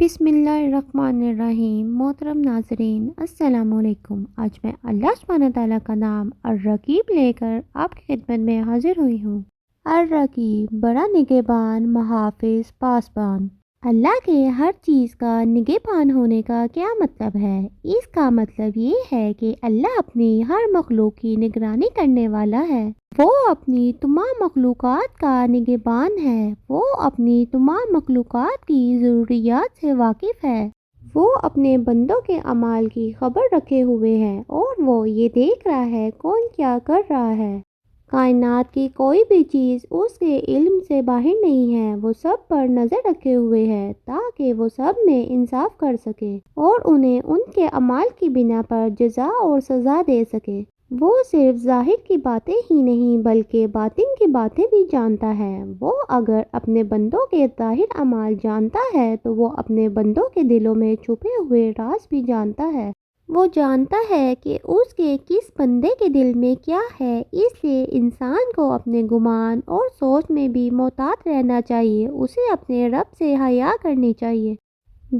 بسم اللہ الرحمن الرحیم۔ محترم ناظرین السلام علیکم۔ آج میں اللہ سبحانہ تعالیٰ کا نام الرقیب لے کر آپ کی خدمت میں حاضر ہوئی ہوں۔ الرقیب بڑا نگہبان، محافظ، پاسبان۔ اللہ کے ہر چیز کا نگہبان ہونے کا کیا مطلب ہے؟ اس کا مطلب یہ ہے کہ اللہ اپنی ہر مخلوق کی نگرانی کرنے والا ہے۔ وہ اپنی تمام مخلوقات کا نگہبان ہے۔ وہ اپنی تمام مخلوقات کی ضروریات سے واقف ہے۔ وہ اپنے بندوں کے اعمال کی خبر رکھے ہوئے ہے اور وہ یہ دیکھ رہا ہے کون کیا کر رہا ہے۔ کائنات کی کوئی بھی چیز اس کے علم سے باہر نہیں ہے۔ وہ سب پر نظر رکھے ہوئے ہے تاکہ وہ سب میں انصاف کر سکے اور انہیں ان کے اعمال کی بنا پر جزا اور سزا دے سکے۔ وہ صرف ظاہر کی باتیں ہی نہیں بلکہ باطن کی باتیں بھی جانتا ہے۔ وہ اگر اپنے بندوں کے ظاہر اعمال جانتا ہے تو وہ اپنے بندوں کے دلوں میں چھپے ہوئے راز بھی جانتا ہے۔ وہ جانتا ہے کہ اس کے کس بندے کے دل میں کیا ہے، اس لیے انسان کو اپنے گمان اور سوچ میں بھی محتاط رہنا چاہیے۔ اسے اپنے رب سے حیا کرنی چاہیے۔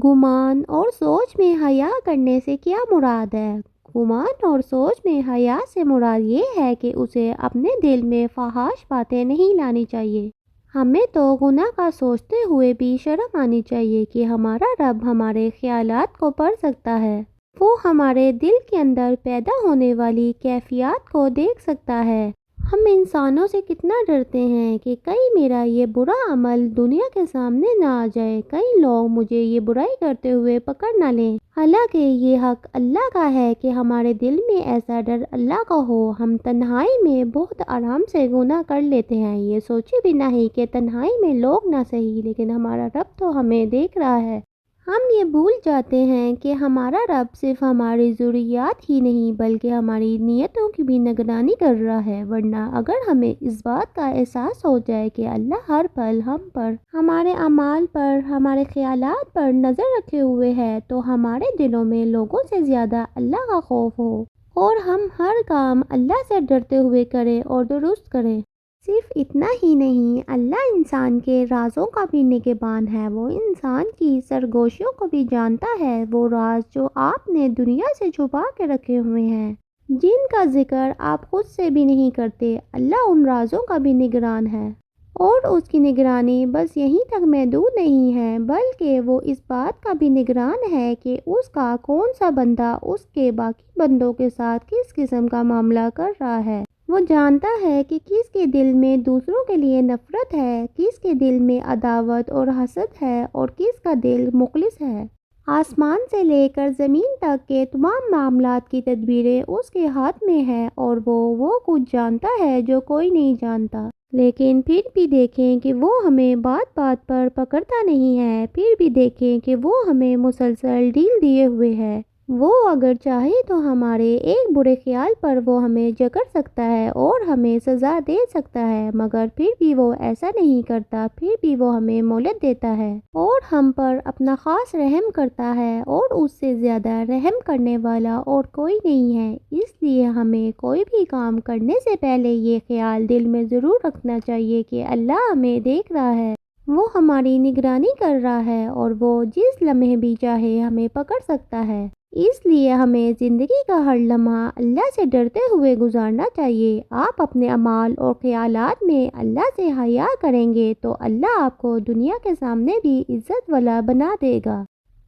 گمان اور سوچ میں حیا کرنے سے کیا مراد ہے؟ گمان اور سوچ میں حیا سے مراد یہ ہے کہ اسے اپنے دل میں فحش باتیں نہیں لانی چاہیے۔ ہمیں تو گناہ کا سوچتے ہوئے بھی شرم آنی چاہیے کہ ہمارا رب ہمارے خیالات کو پڑھ سکتا ہے۔ وہ ہمارے دل کے اندر پیدا ہونے والی کیفیات کو دیکھ سکتا ہے۔ ہم انسانوں سے کتنا ڈرتے ہیں کہ کہیں میرا یہ برا عمل دنیا کے سامنے نہ آ جائے، کئی لوگ مجھے یہ برائی کرتے ہوئے پکڑ نہ لیں۔ حالانکہ یہ حق اللہ کا ہے کہ ہمارے دل میں ایسا ڈر اللہ کا ہو۔ ہم تنہائی میں بہت آرام سے گناہ کر لیتے ہیں، یہ سوچے بھی نہیں کہ تنہائی میں لوگ نہ صحیح لیکن ہمارا رب تو ہمیں دیکھ رہا ہے۔ ہم یہ بھول جاتے ہیں کہ ہمارا رب صرف ہماری ضروریات ہی نہیں بلکہ ہماری نیتوں کی بھی نگرانی کر رہا ہے، ورنہ اگر ہمیں اس بات کا احساس ہو جائے کہ اللہ ہر پل ہم پر، ہمارے اعمال پر، ہمارے خیالات پر نظر رکھے ہوئے ہے تو ہمارے دلوں میں لوگوں سے زیادہ اللہ کا خوف ہو اور ہم ہر کام اللہ سے ڈرتے ہوئے کریں اور درست کریں۔ صرف اتنا ہی نہیں، اللہ انسان کے رازوں کا بھی نگہبان ہے۔ وہ انسان کی سرگوشیوں کو بھی جانتا ہے، وہ راز جو آپ نے دنیا سے چھپا کے رکھے ہوئے ہیں، جن کا ذکر آپ خود سے بھی نہیں کرتے۔ اللہ ان رازوں کا بھی نگران ہے اور اس کی نگرانی بس یہیں تک محدود نہیں ہے بلکہ وہ اس بات کا بھی نگران ہے کہ اس کا کون سا بندہ اس کے باقی بندوں کے ساتھ کس قسم کا معاملہ کر رہا ہے۔ وہ جانتا ہے کہ کس کے دل میں دوسروں کے لیے نفرت ہے، کس کے دل میں عداوت اور حسد ہے اور کس کا دل مخلص ہے۔ آسمان سے لے کر زمین تک کے تمام معاملات کی تدبیریں اس کے ہاتھ میں ہے اور وہ کچھ جانتا ہے جو کوئی نہیں جانتا۔ لیکن پھر بھی دیکھیں کہ وہ ہمیں بات بات پر پکڑتا نہیں ہے، پھر بھی دیکھیں کہ وہ ہمیں مسلسل ڈھیل دیے ہوئے ہے۔ وہ اگر چاہے تو ہمارے ایک برے خیال پر وہ ہمیں جکڑ سکتا ہے اور ہمیں سزا دے سکتا ہے، مگر پھر بھی وہ ایسا نہیں کرتا۔ پھر بھی وہ ہمیں مہلت دیتا ہے اور ہم پر اپنا خاص رحم کرتا ہے اور اس سے زیادہ رحم کرنے والا اور کوئی نہیں ہے۔ اس لیے ہمیں کوئی بھی کام کرنے سے پہلے یہ خیال دل میں ضرور رکھنا چاہیے کہ اللہ ہمیں دیکھ رہا ہے، وہ ہماری نگرانی کر رہا ہے اور وہ جس لمحے بھی چاہے ہمیں پکڑ سکتا ہے۔ اس لیے ہمیں زندگی کا ہر لمحہ اللہ سے ڈرتے ہوئے گزارنا چاہیے۔ آپ اپنے اعمال اور خیالات میں اللہ سے حیا کریں گے تو اللہ آپ کو دنیا کے سامنے بھی عزت والا بنا دے گا،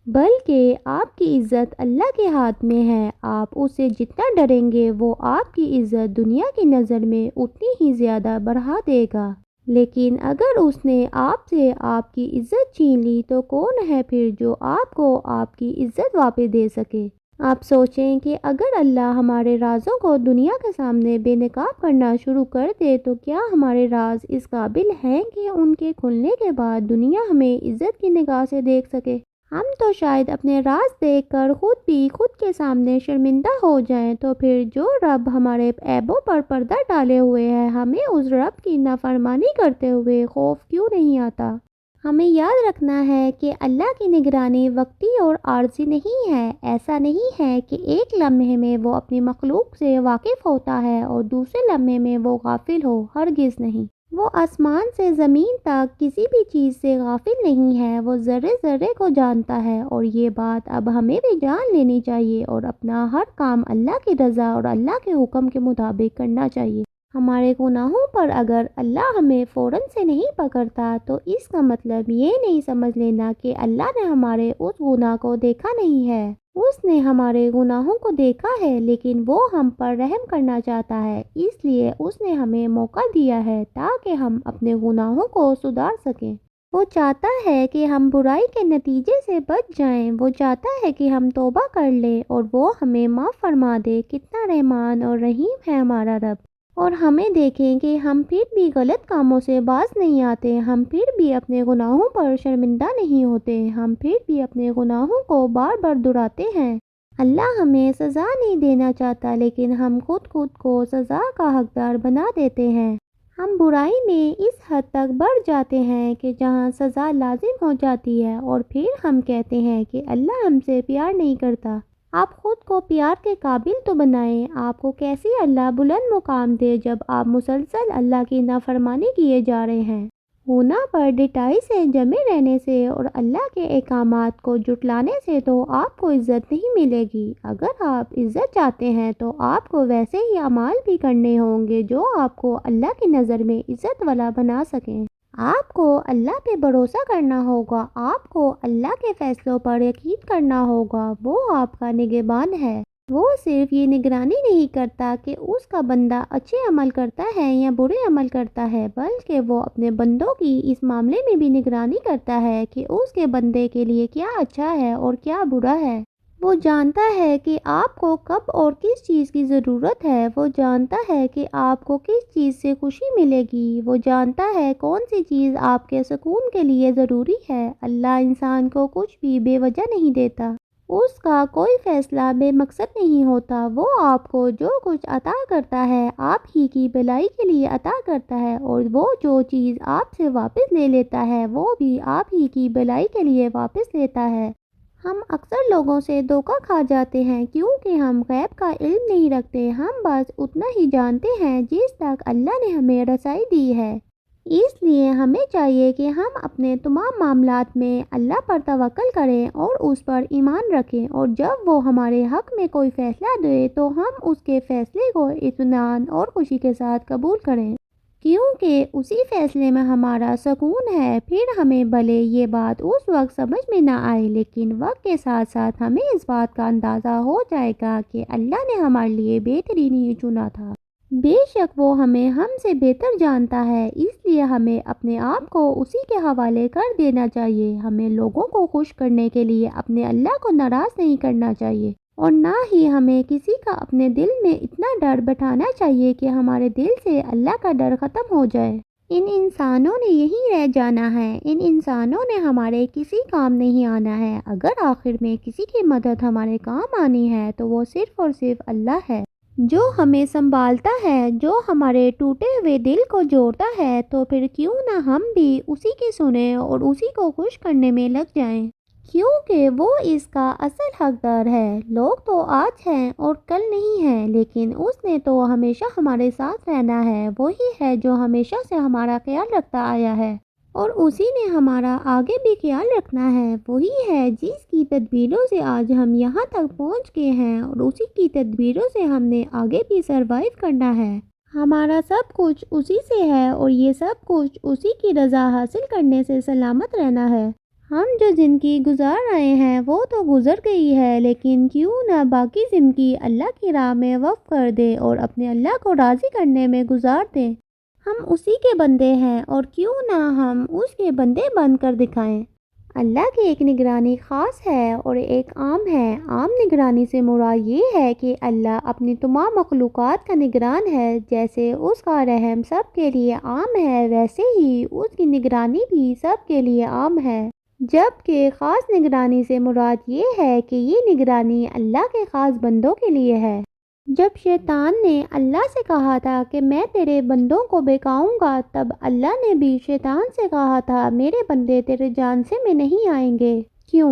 بلکہ آپ کی عزت اللہ کے ہاتھ میں ہے۔ آپ اس سے جتنا ڈریں گے وہ آپ کی عزت دنیا کی نظر میں اتنی ہی زیادہ بڑھا دے گا۔ لیکن اگر اس نے آپ سے آپ کی عزت چھین لی تو کون ہے پھر جو آپ کو آپ کی عزت واپس دے سکے؟ آپ سوچیں کہ اگر اللہ ہمارے رازوں کو دنیا کے سامنے بے نقاب کرنا شروع کر دے تو کیا ہمارے راز اس قابل ہیں کہ ان کے کھلنے کے بعد دنیا ہمیں عزت کی نگاہ سے دیکھ سکے؟ ہم تو شاید اپنے راز دیکھ کر خود بھی خود کے سامنے شرمندہ ہو جائیں، تو پھر جو رب ہمارے عیبوں پر پردہ ڈالے ہوئے ہے، ہمیں اس رب کی نافرمانی کرتے ہوئے خوف کیوں نہیں آتا؟ ہمیں یاد رکھنا ہے کہ اللہ کی نگرانی وقتی اور عارضی نہیں ہے۔ ایسا نہیں ہے کہ ایک لمحے میں وہ اپنی مخلوق سے واقف ہوتا ہے اور دوسرے لمحے میں وہ غافل ہو، ہرگز نہیں۔ وہ آسمان سے زمین تک کسی بھی چیز سے غافل نہیں ہے، وہ ذرے ذرے کو جانتا ہے، اور یہ بات اب ہمیں بھی جان لینی چاہیے اور اپنا ہر کام اللہ کی رضا اور اللہ کے حکم کے مطابق کرنا چاہیے۔ ہمارے گناہوں پر اگر اللہ ہمیں فوراً سے نہیں پکڑتا تو اس کا مطلب یہ نہیں سمجھ لینا کہ اللہ نے ہمارے اس گناہ کو دیکھا نہیں ہے۔ اس نے ہمارے گناہوں کو دیکھا ہے، لیکن وہ ہم پر رحم کرنا چاہتا ہے، اس لیے اس نے ہمیں موقع دیا ہے تاکہ ہم اپنے گناہوں کو سدھار سکیں۔ وہ چاہتا ہے کہ ہم برائی کے نتیجے سے بچ جائیں، وہ چاہتا ہے کہ ہم توبہ کر لیں اور وہ ہمیں معاف فرما دے۔ کتنا رحمان اور رحیم ہے ہمارا رب۔ اور ہمیں دیکھیں کہ ہم پھر بھی غلط کاموں سے باز نہیں آتے، ہم پھر بھی اپنے گناہوں پر شرمندہ نہیں ہوتے، ہم پھر بھی اپنے گناہوں کو بار بار دہراتے ہیں۔ اللہ ہمیں سزا نہیں دینا چاہتا، لیکن ہم خود کو سزا کا حقدار بنا دیتے ہیں۔ ہم برائی میں اس حد تک بڑھ جاتے ہیں کہ جہاں سزا لازم ہو جاتی ہے، اور پھر ہم کہتے ہیں کہ اللہ ہم سے پیار نہیں کرتا۔ آپ خود کو پیار کے قابل تو بنائیں۔ آپ کو کیسے اللہ بلند مقام دے جب آپ مسلسل اللہ کی نافرمانی کیے جا رہے ہیں۔ گناہ پر ڈٹائی سے جمے رہنے سے اور اللہ کے احکامات کو جھٹلانے سے تو آپ کو عزت نہیں ملے گی۔ اگر آپ عزت چاہتے ہیں تو آپ کو ویسے ہی اعمال بھی کرنے ہوں گے جو آپ کو اللہ کی نظر میں عزت والا بنا سکیں۔ آپ کو اللہ پہ بھروسہ کرنا ہوگا، آپ کو اللہ کے فیصلوں پر یقین کرنا ہوگا۔ وہ آپ کا نگہبان ہے۔ وہ صرف یہ نگرانی نہیں کرتا کہ اس کا بندہ اچھے عمل کرتا ہے یا برے عمل کرتا ہے، بلکہ وہ اپنے بندوں کی اس معاملے میں بھی نگرانی کرتا ہے کہ اس کے بندے کے لیے کیا اچھا ہے اور کیا برا ہے۔ وہ جانتا ہے کہ آپ کو کب اور کس چیز کی ضرورت ہے، وہ جانتا ہے کہ آپ کو کس چیز سے خوشی ملے گی، وہ جانتا ہے کون سی چیز آپ کے سکون کے لیے ضروری ہے۔ اللہ انسان کو کچھ بھی بے وجہ نہیں دیتا۔ اس کا کوئی فیصلہ بے مقصد نہیں ہوتا۔ وہ آپ کو جو کچھ عطا کرتا ہے آپ ہی کی بھلائی کے لیے عطا کرتا ہے، اور وہ جو چیز آپ سے واپس لے لیتا ہے وہ بھی آپ ہی کی بھلائی کے لیے واپس لیتا ہے۔ ہم اکثر لوگوں سے دھوکہ کھا جاتے ہیں کیونکہ ہم غیب کا علم نہیں رکھتے، ہم بس اتنا ہی جانتے ہیں جس تک اللہ نے ہمیں رسائی دی ہے۔ اس لیے ہمیں چاہیے کہ ہم اپنے تمام معاملات میں اللہ پر توکل کریں اور اس پر ایمان رکھیں، اور جب وہ ہمارے حق میں کوئی فیصلہ دے تو ہم اس کے فیصلے کو اطمینان اور خوشی کے ساتھ قبول کریں، کیونکہ اسی فیصلے میں ہمارا سکون ہے۔ پھر ہمیں بھلے یہ بات اس وقت سمجھ میں نہ آئے، لیکن وقت کے ساتھ ساتھ ہمیں اس بات کا اندازہ ہو جائے گا کہ اللہ نے ہمارے لیے بہترین ہی چنا تھا۔ بے شک وہ ہمیں ہم سے بہتر جانتا ہے، اس لیے ہمیں اپنے آپ کو اسی کے حوالے کر دینا چاہیے۔ ہمیں لوگوں کو خوش کرنے کے لیے اپنے اللہ کو ناراض نہیں کرنا چاہیے، اور نہ ہی ہمیں کسی کا اپنے دل میں اتنا ڈر بٹھانا چاہیے کہ ہمارے دل سے اللہ کا ڈر ختم ہو جائے۔ ان انسانوں نے یہیں رہ جانا ہے، ان انسانوں نے ہمارے کسی کام نہیں آنا ہے۔ اگر آخر میں کسی کی مدد ہمارے کام آنی ہے تو وہ صرف اور صرف اللہ ہے، جو ہمیں سنبھالتا ہے، جو ہمارے ٹوٹے ہوئے دل کو جوڑتا ہے۔ تو پھر کیوں نہ ہم بھی اسی کی سنیں اور اسی کو خوش کرنے میں لگ جائیں، کیونکہ وہ اس کا اصل حقدار ہے۔ لوگ تو آج ہیں اور کل نہیں ہیں، لیکن اس نے تو ہمیشہ ہمارے ساتھ رہنا ہے۔ وہی ہے جو ہمیشہ سے ہمارا خیال رکھتا آیا ہے، اور اسی نے ہمارا آگے بھی خیال رکھنا ہے۔ وہی ہے جس کی تدبیروں سے آج ہم یہاں تک پہنچ گئے ہیں، اور اسی کی تدبیروں سے ہم نے آگے بھی سروائیو کرنا ہے۔ ہمارا سب کچھ اسی سے ہے، اور یہ سب کچھ اسی کی رضا حاصل کرنے سے سلامت رہنا ہے۔ ہم جو زندگی گزار رہے ہیں وہ تو گزر گئی ہے، لیکن کیوں نہ باقی زندگی اللہ کی راہ میں وقف کر دے اور اپنے اللہ کو راضی کرنے میں گزار دیں۔ ہم اسی کے بندے ہیں، اور کیوں نہ ہم اس کے بندے بن کر دکھائیں۔ اللہ کی ایک نگرانی خاص ہے اور ایک عام ہے۔ عام نگرانی سے مراد یہ ہے کہ اللہ اپنی تمام مخلوقات کا نگران ہے۔ جیسے اس کا رحم سب کے لیے عام ہے، ویسے ہی اس کی نگرانی بھی سب کے لیے عام ہے۔ جبکہ خاص نگرانی سے مراد یہ ہے کہ یہ نگرانی اللہ کے خاص بندوں کے لیے ہے۔ جب شیطان نے اللہ سے کہا تھا کہ میں تیرے بندوں کو بہکاؤں گا، تب اللہ نے بھی شیطان سے کہا تھا میرے بندے تیرے جانشے میں نہیں آئیں گے۔ کیوں؟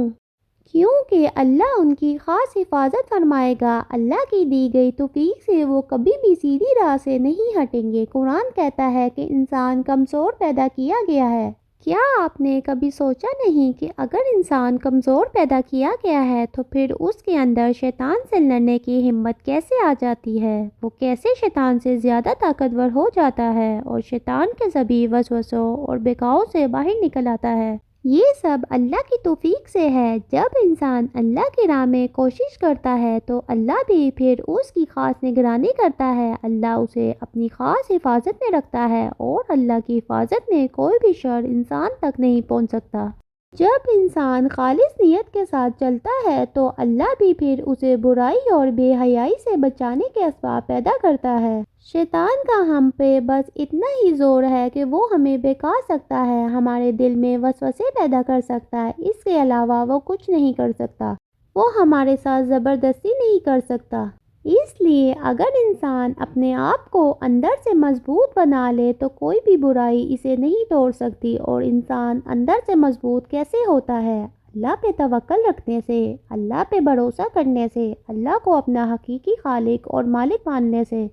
کیونکہ اللہ ان کی خاص حفاظت فرمائے گا۔ اللہ کی دی گئی توفیق سے وہ کبھی بھی سیدھی راہ سے نہیں ہٹیں گے۔ قرآن کہتا ہے کہ انسان کمزور پیدا کیا گیا ہے۔ کیا آپ نے کبھی سوچا نہیں کہ اگر انسان کمزور پیدا کیا گیا ہے تو پھر اس کے اندر شیطان سے لڑنے کی ہمت کیسے آ جاتی ہے؟ وہ کیسے شیطان سے زیادہ طاقتور ہو جاتا ہے اور شیطان کے سبھی وسوسوں اور بہکاؤ سے باہر نکل آتا ہے؟ یہ سب اللہ کی توفیق سے ہے۔ جب انسان اللہ کی راہ میں کوشش کرتا ہے تو اللہ بھی پھر اس کی خاص نگرانی کرتا ہے۔ اللہ اسے اپنی خاص حفاظت میں رکھتا ہے اور اللہ کی حفاظت میں کوئی بھی شر انسان تک نہیں پہنچ سکتا۔ جب انسان خالص نیت کے ساتھ چلتا ہے تو اللہ بھی پھر اسے برائی اور بے حیائی سے بچانے کے اسباب پیدا کرتا ہے۔ شیطان کا ہم پہ بس اتنا ہی زور ہے کہ وہ ہمیں بہکا سکتا ہے، ہمارے دل میں وسوسے پیدا کر سکتا ہے، اس کے علاوہ وہ کچھ نہیں کر سکتا۔ وہ ہمارے ساتھ زبردستی نہیں کر سکتا۔ اس لیے اگر انسان اپنے آپ کو اندر سے مضبوط بنا لے تو کوئی بھی برائی اسے نہیں توڑ سکتی۔ اور انسان اندر سے مضبوط کیسے ہوتا ہے؟ اللہ پہ توکل رکھنے سے، اللہ پہ بھروسہ کرنے سے، اللہ کو اپنا حقیقی خالق اور مالک ماننے سے۔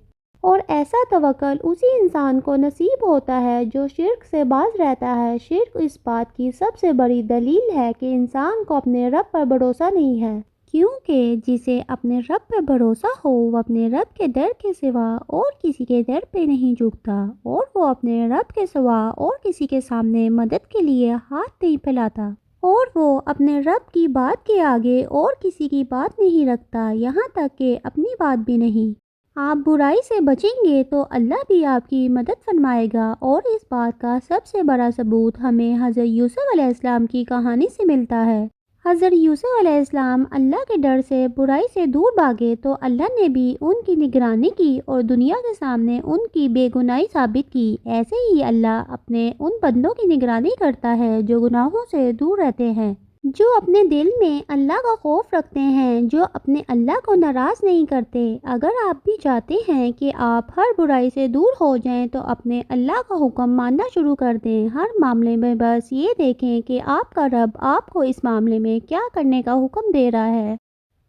اور ایسا توکل اسی انسان کو نصیب ہوتا ہے جو شرک سے باز رہتا ہے۔ شرک اس بات کی سب سے بڑی دلیل ہے کہ انسان کو اپنے رب پر بھروسہ نہیں ہے، کیونکہ جسے اپنے رب پر بھروسہ ہو وہ اپنے رب کے در کے سوا اور کسی کے در پہ نہیں جھکتا، اور وہ اپنے رب کے سوا اور کسی کے سامنے مدد کے لیے ہاتھ نہیں پھیلاتا، اور وہ اپنے رب کی بات کے آگے اور کسی کی بات نہیں رکھتا، یہاں تک کہ اپنی بات بھی نہیں۔ آپ برائی سے بچیں گے تو اللہ بھی آپ کی مدد فرمائے گا، اور اس بات کا سب سے بڑا ثبوت ہمیں حضرت یوسف علیہ السلام کی کہانی سے ملتا ہے۔ حضرت یوسف علیہ السلام اللہ کے ڈر سے برائی سے دور بھاگے تو اللہ نے بھی ان کی نگرانی کی اور دنیا کے سامنے ان کی بے گناہی ثابت کی۔ ایسے ہی اللہ اپنے ان بندوں کی نگرانی کرتا ہے جو گناہوں سے دور رہتے ہیں، جو اپنے دل میں اللہ کا خوف رکھتے ہیں، جو اپنے اللہ کو ناراض نہیں کرتے۔ اگر آپ بھی چاہتے ہیں کہ آپ ہر برائی سے دور ہو جائیں تو اپنے اللہ کا حکم ماننا شروع کر دیں۔ ہر معاملے میں بس یہ دیکھیں کہ آپ کا رب آپ کو اس معاملے میں کیا کرنے کا حکم دے رہا ہے،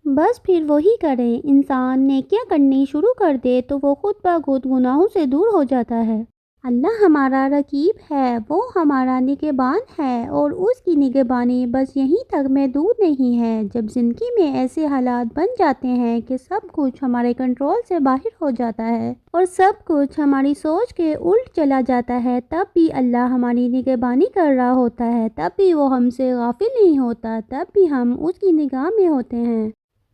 بس پھر وہی کریں۔ انسان نیکیاں کرنی شروع کر دے تو وہ خود بخود گناہوں سے دور ہو جاتا ہے۔ اللہ ہمارا رقیب ہے، وہ ہمارا نگہبان ہے، اور اس کی نگہبانی بس یہیں تک محدود نہیں ہے۔ جب زندگی میں ایسے حالات بن جاتے ہیں کہ سب کچھ ہمارے کنٹرول سے باہر ہو جاتا ہے اور سب کچھ ہماری سوچ کے الٹ چلا جاتا ہے، تب بھی اللہ ہماری نگہبانی کر رہا ہوتا ہے، تب بھی وہ ہم سے غافل نہیں ہوتا، تب بھی ہم اس کی نگاہ میں ہوتے ہیں۔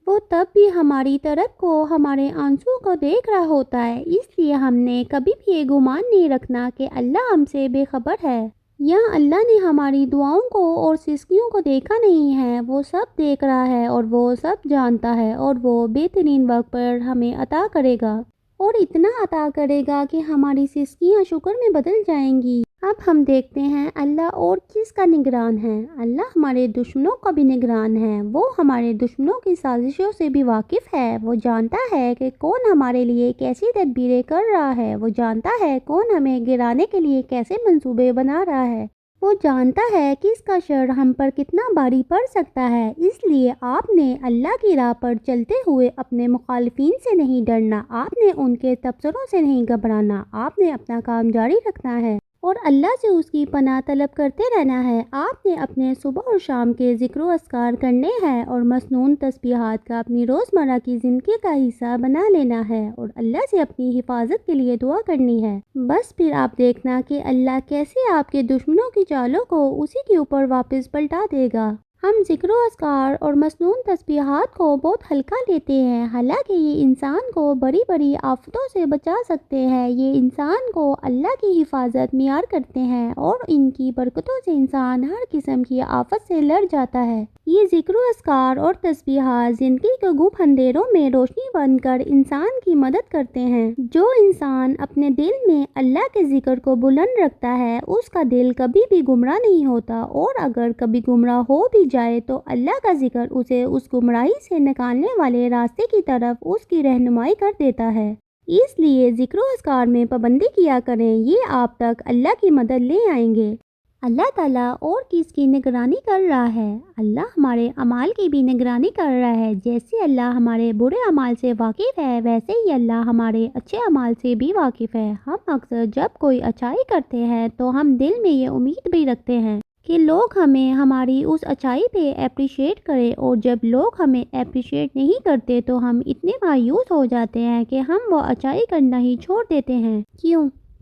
وہ تب بھی ہماری طرف کو، ہمارے آنسو کو دیکھ رہا ہوتا ہے۔ اس لیے ہم نے کبھی بھی یہ گمان نہیں رکھنا کہ اللہ ہم سے بے خبر ہے یا اللہ نے ہماری دعاؤں کو اور سسکیوں کو دیکھا نہیں ہے۔ وہ سب دیکھ رہا ہے اور وہ سب جانتا ہے، اور وہ بہترین وقت پر ہمیں عطا کرے گا، اور اتنا عطا کرے گا کہ ہماری سسکیاں شکر میں بدل جائیں گی۔ اب ہم دیکھتے ہیں اللہ اور کس کا نگران ہے۔ اللہ ہمارے دشمنوں کا بھی نگران ہے۔ وہ ہمارے دشمنوں کی سازشوں سے بھی واقف ہے۔ وہ جانتا ہے کہ کون ہمارے لیے کیسی تدبیریں کر رہا ہے۔ وہ جانتا ہے کون ہمیں گرانے کے لیے کیسے منصوبے بنا رہا ہے۔ وہ جانتا ہے کس کا شر ہم پر کتنا بھاری پڑ سکتا ہے۔ اس لیے آپ نے اللہ کی راہ پر چلتے ہوئے اپنے مخالفین سے نہیں ڈرنا، آپ نے ان کے تبصروں سے نہیں گھبرانا، آپ نے اپنا کام جاری رکھنا ہے اور اللہ سے اس کی پناہ طلب کرتے رہنا ہے۔ آپ نے اپنے صبح اور شام کے ذکر و اذکار کرنے ہیں اور مسنون تسبیحات کا اپنی روزمرہ کی زندگی کا حصہ بنا لینا ہے، اور اللہ سے اپنی حفاظت کے لیے دعا کرنی ہے۔ بس پھر آپ دیکھنا کہ اللہ کیسے آپ کے دشمنوں کی چالوں کو اسی کے اوپر واپس پلٹا دے گا۔ ہم ذکر و اذکار اور مسنون تسبیحات کو بہت ہلکا لیتے ہیں، حالانکہ یہ انسان کو بڑی بڑی آفتوں سے بچا سکتے ہیں۔ یہ انسان کو اللہ کی حفاظت معیار کرتے ہیں، اور ان کی برکتوں سے انسان ہر قسم کی آفت سے لڑ جاتا ہے۔ یہ ذکر و اذکار اور تسبیحات زندگی کے گم اندھیروں میں روشنی بن کر انسان کی مدد کرتے ہیں۔ جو انسان اپنے دل میں اللہ کے ذکر کو بلند رکھتا ہے اس کا دل کبھی بھی گمراہ نہیں ہوتا، اور اگر کبھی گمراہ ہو بھی جائے تو اللہ کا ذکر اسے اس گمراہی سے نکالنے والے راستے کی طرف اس کی رہنمائی کر دیتا ہے۔ اس لیے ذکر و اذکار میں پابندی کیا کریں، یہ آپ تک اللہ کی مدد لے آئیں گے۔ اللہ تعالیٰ اور کس کی نگرانی کر رہا ہے؟ اللہ ہمارے اعمال کی بھی نگرانی کر رہا ہے۔ جیسے اللہ ہمارے برے اعمال سے واقف ہے، ویسے ہی اللہ ہمارے اچھے اعمال سے بھی واقف ہے۔ ہم اکثر جب کوئی اچھائی کرتے ہیں تو ہم دل میں یہ امید بھی رکھتے ہیں کہ لوگ ہمیں ہماری اس اچھائی پہ اپریشیٹ کریں، اور جب لوگ ہمیں اپریشیٹ نہیں کرتے تو ہم اتنے مایوس ہو جاتے ہیں کہ ہم وہ اچھائی کرنا ہی چھوڑ دیتے ہیں۔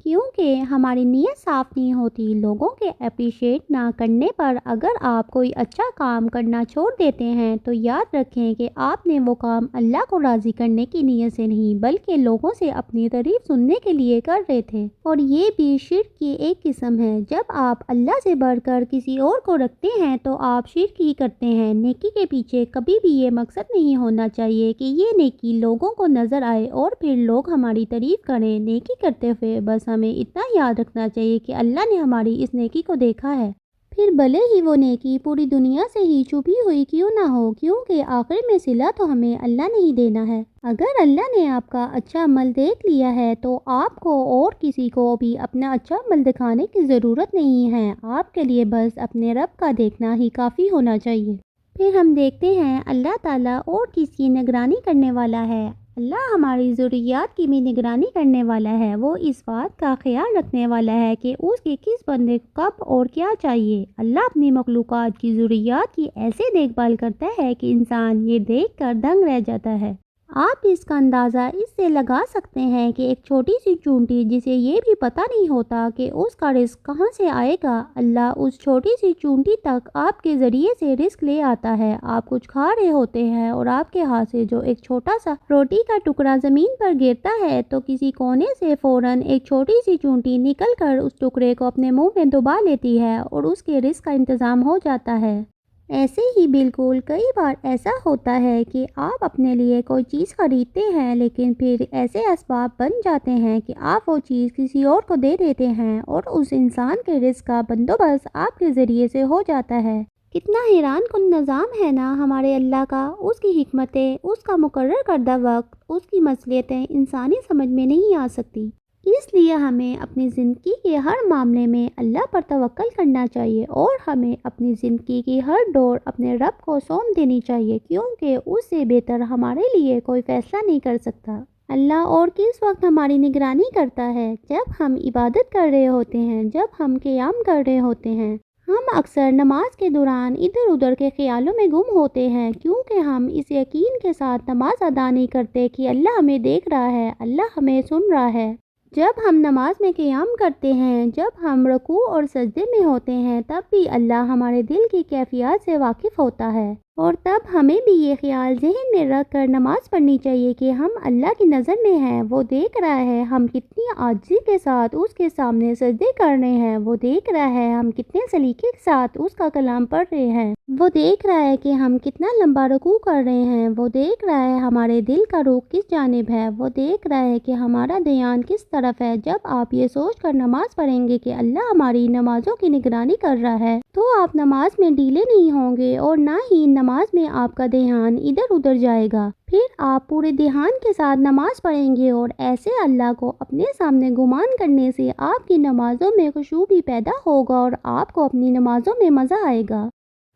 کیونکہ ہماری نیت صاف نہیں ہوتی۔ لوگوں کے اپریشیٹ نہ کرنے پر اگر آپ کوئی اچھا کام کرنا چھوڑ دیتے ہیں تو یاد رکھیں کہ آپ نے وہ کام اللہ کو راضی کرنے کی نیت سے نہیں بلکہ لوگوں سے اپنی تعریف سننے کے لیے کر رہے تھے، اور یہ بھی شرک کی ایک قسم ہے۔ جب آپ اللہ سے بڑھ کر کسی اور کو رکھتے ہیں تو آپ شرک ہی کرتے ہیں۔ نیکی کے پیچھے کبھی بھی یہ مقصد نہیں ہونا چاہیے کہ یہ نیکی لوگوں کو نظر آئے اور پھر لوگ ہماری تعریف کریں۔ نیکی کرتے ہوئے بس ہمیں اتنا یاد رکھنا چاہیے کہ اللہ نے ہماری اس نیکی کو دیکھا ہے، پھر بھلے ہی وہ نیکی پوری دنیا سے ہی چھپی ہوئی کیوں نہ ہو، کیونکہ آخر میں صلہ تو ہمیں اللہ نے ہی دینا ہے۔ اگر اللہ نے آپ کا اچھا عمل دیکھ لیا ہے تو آپ کو اور کسی کو بھی اپنا اچھا عمل دکھانے کی ضرورت نہیں ہے۔ آپ کے لیے بس اپنے رب کا دیکھنا ہی کافی ہونا چاہیے۔ پھر ہم دیکھتے ہیں اللہ تعالیٰ اور کس کی نگرانی کرنے والا ہے۔ اللہ ہماری ضروریات کی بھی نگرانی کرنے والا ہے۔ وہ اس بات کا خیال رکھنے والا ہے کہ اس کے کس بندے کو کب اور کیا چاہیے۔ اللہ اپنی مخلوقات کی ضروریات کی ایسے دیکھ بھال کرتا ہے کہ انسان یہ دیکھ کر دنگ رہ جاتا ہے۔ آپ اس کا اندازہ اس سے لگا سکتے ہیں کہ ایک چھوٹی سی چونٹی جسے یہ بھی پتہ نہیں ہوتا کہ اس کا رزق کہاں سے آئے گا، اللہ اس چھوٹی سی چونٹی تک آپ کے ذریعے سے رزق لے آتا ہے۔ آپ کچھ کھا رہے ہوتے ہیں اور آپ کے ہاتھ سے جو ایک چھوٹا سا روٹی کا ٹکڑا زمین پر گرتا ہے تو کسی کونے سے فوراً ایک چھوٹی سی چونٹی نکل کر اس ٹکڑے کو اپنے منہ میں دبا لیتی ہے اور اس کے رزق کا انتظام ہو جاتا ہے۔ ایسے ہی بالکل کئی بار ایسا ہوتا ہے کہ آپ اپنے لیے کوئی چیز خریدتے ہیں لیکن پھر ایسے اسباب بن جاتے ہیں کہ آپ وہ چیز کسی اور کو دے دیتے ہیں اور اس انسان کے رزق کا بندوبست آپ کے ذریعے سے ہو جاتا ہے۔ کتنا حیران کن نظام ہے نا ہمارے اللہ کا۔ اس کی حکمتیں، اس کا مقرر کردہ وقت، اس کی مصلحتیں انسانی سمجھ میں نہیں آ سکتی۔ اس لیے ہمیں اپنی زندگی کے ہر معاملے میں اللہ پر توکل کرنا چاہیے اور ہمیں اپنی زندگی کی ہر ڈور اپنے رب کو سونپ دینی چاہیے، کیونکہ اس سے بہتر ہمارے لیے کوئی فیصلہ نہیں کر سکتا۔ اللہ اور کس وقت ہماری نگرانی کرتا ہے؟ جب ہم عبادت کر رہے ہوتے ہیں، جب ہم قیام کر رہے ہوتے ہیں۔ ہم اکثر نماز کے دوران ادھر ادھر کے خیالوں میں گم ہوتے ہیں، کیونکہ ہم اس یقین کے ساتھ نماز ادا نہیں کرتے کہ اللہ ہمیں دیکھ رہا ہے، اللہ ہمیں سن رہا ہے۔ جب ہم نماز میں قیام کرتے ہیں، جب ہم رکوع اور سجدے میں ہوتے ہیں، تب بھی اللہ ہمارے دل کی کیفیات سے واقف ہوتا ہے، اور تب ہمیں بھی یہ خیال ذہن میں رکھ کر نماز پڑھنی چاہیے کہ ہم اللہ کی نظر میں ہیں، وہ دیکھ رہا ہے ہم کتنی عاجزی کے ساتھ اس کے سامنے سجدے کر رہے ہیں، وہ دیکھ رہا ہے ہم کتنے سلیقے کے ساتھ اس کا کلام پڑھ رہے ہیں، وہ دیکھ رہا ہے کہ ہم کتنا لمبا رکوع کر رہے ہیں، وہ دیکھ رہا ہے ہمارے دل کا رخ کس جانب ہے، وہ دیکھ رہا ہے کہ ہمارا دھیان کس طرف ہے۔ جب آپ یہ سوچ کر نماز پڑھیں گے کہ اللہ ہماری نمازوں کی نگرانی کر رہا ہے تو آپ نماز میں ڈھیلے نہیں ہوں گے اور نہ ہی نماز میں آپ کا دھیان ادھر ادھر جائے گا۔ پھر آپ پورے دھیان کے ساتھ نماز پڑھیں گے اور ایسے اللہ کو اپنے سامنے گمان کرنے سے آپ کی نمازوں میں خشوع بھی پیدا ہوگا اور آپ کو اپنی نمازوں میں مزہ آئے گا۔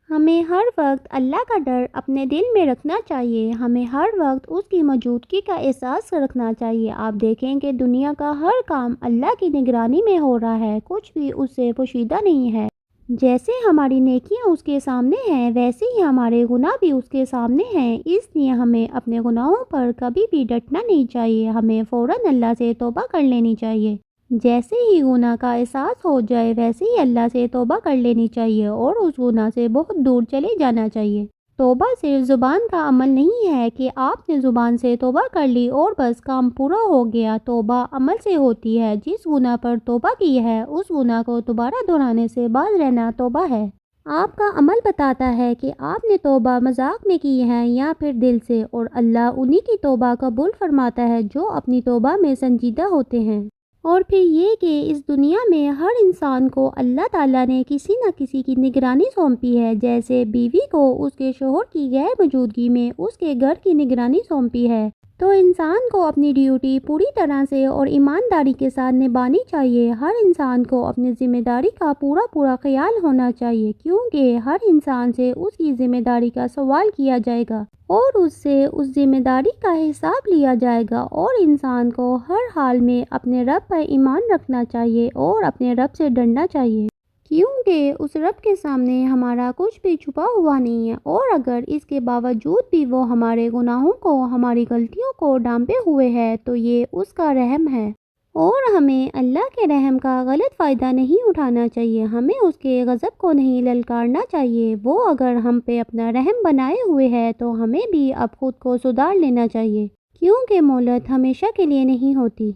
ہمیں ہر وقت اللہ کا ڈر اپنے دل میں رکھنا چاہیے، ہمیں ہر وقت اس کی موجودگی کا احساس رکھنا چاہیے۔ آپ دیکھیں کہ دنیا کا ہر کام اللہ کی نگرانی میں ہو رہا ہے، کچھ بھی اس سے پوشیدہ نہیں ہے۔ جیسے ہماری نیکیاں اس کے سامنے ہیں، ویسے ہی ہمارے گناہ بھی اس کے سامنے ہیں، اس لیے ہمیں اپنے گناہوں پر کبھی بھی ڈٹنا نہیں چاہیے، ہمیں فوراً اللہ سے توبہ کر لینی چاہیے۔ جیسے ہی گناہ کا احساس ہو جائے ویسے ہی اللہ سے توبہ کر لینی چاہیے اور اس گناہ سے بہت دور چلے جانا چاہیے۔ توبہ صرف زبان کا عمل نہیں ہے کہ آپ نے زبان سے توبہ کر لی اور بس کام پورا ہو گیا۔ توبہ عمل سے ہوتی ہے، جس گناہ پر توبہ کی ہے اس گناہ کو دوبارہ دہرانے سے باز رہنا توبہ ہے۔ آپ کا عمل بتاتا ہے کہ آپ نے توبہ مذاق میں کی ہے یا پھر دل سے، اور اللہ انہی کی توبہ قبول فرماتا ہے جو اپنی توبہ میں سنجیدہ ہوتے ہیں۔ اور پھر یہ کہ اس دنیا میں ہر انسان کو اللہ تعالیٰ نے کسی نہ کسی کی نگرانی سونپی ہے، جیسے بیوی کو اس کے شوہر کی غیر موجودگی میں اس کے گھر کی نگرانی سونپی ہے، تو انسان کو اپنی ڈیوٹی پوری طرح سے اور ایمانداری کے ساتھ نبھانی چاہیے۔ ہر انسان کو اپنی ذمہ داری کا پورا خیال ہونا چاہیے، کیونکہ ہر انسان سے اس کی ذمہ داری کا سوال کیا جائے گا اور اس سے اس ذمہ داری کا حساب لیا جائے گا، اور انسان کو ہر حال میں اپنے رب پر ایمان رکھنا چاہیے اور اپنے رب سے ڈرنا چاہیے، کیونکہ اس رب کے سامنے ہمارا کچھ بھی چھپا ہوا نہیں ہے، اور اگر اس کے باوجود بھی وہ ہمارے گناہوں کو، ہماری غلطیوں کو ڈھانپے ہوئے ہے تو یہ اس کا رحم ہے، اور ہمیں اللہ کے رحم کا غلط فائدہ نہیں اٹھانا چاہیے، ہمیں اس کے غضب کو نہیں للکارنا چاہیے۔ وہ اگر ہم پہ اپنا رحم بنائے ہوئے ہے تو ہمیں بھی اب خود کو سدھار لینا چاہیے، کیونکہ مہلت ہمیشہ کے لیے نہیں ہوتی۔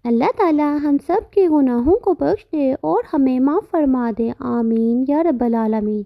اللہ تعالیٰ ہم سب کے گناہوں کو بخش دے اور ہمیں معاف فرما دے، آمین یا رب العالمین۔